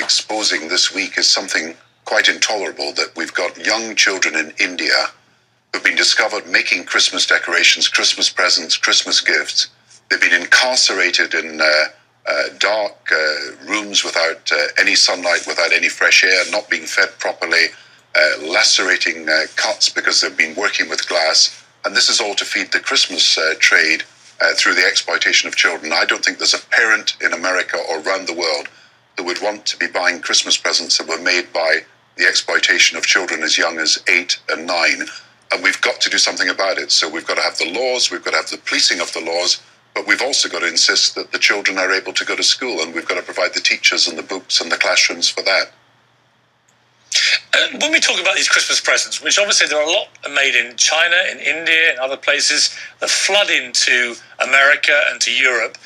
exposing this week is something quite intolerable, that we've got young children in India who've been discovered making Christmas decorations, Christmas presents, Christmas gifts. They've been incarcerated in dark rooms without any sunlight, without any fresh air, not being fed properly, lacerating cuts because they've been working with glass. And this is all to feed the Christmas trade through the exploitation of children. I don't think there's a parent in America or around the world who would want to be buying Christmas presents that were made by the exploitation of children as young as 8 and 9. And we've got to do something about it. So we've got to have the laws, we've got to have the policing of the laws, but we've also got to insist that the children are able to go to school, and we've got to provide the teachers and the books and the classrooms for that. When we talk about these Christmas presents, which obviously there are a lot made in China, in India, and other places that flood into America and to Europe,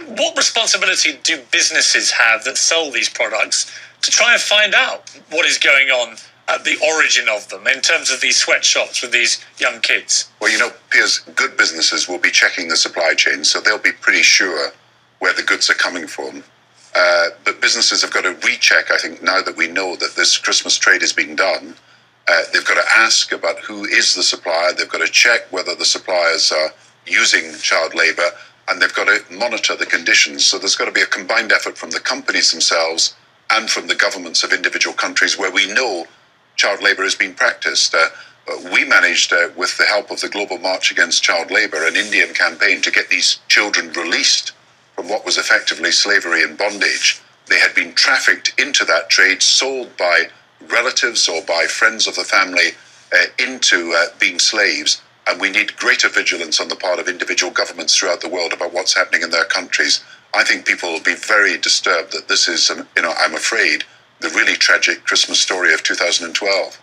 what responsibility do businesses have that sell these products to try and find out what is going on at the origin of them in terms of these sweatshops with these young kids? Well, you know, Piers, good businesses will be checking the supply chain, so they'll be pretty sure where the goods are coming from. But businesses have got to recheck, I think, now that we know that this Christmas trade is being done. They've got to ask about who is the supplier. They've got to check whether the suppliers are using child labour, and they've got to monitor the conditions. So there's got to be a combined effort from the companies themselves and from the governments of individual countries where we know child labour is being practiced. We managed, with the help of the Global March Against Child Labour, an Indian campaign to get these children released from what was effectively slavery and bondage. They had been trafficked into that trade, sold by relatives or by friends of the family into being slaves. And we need greater vigilance on the part of individual governments throughout the world about what's happening in their countries. I think people will be very disturbed that this is, I'm afraid, the really tragic Christmas story of 2012.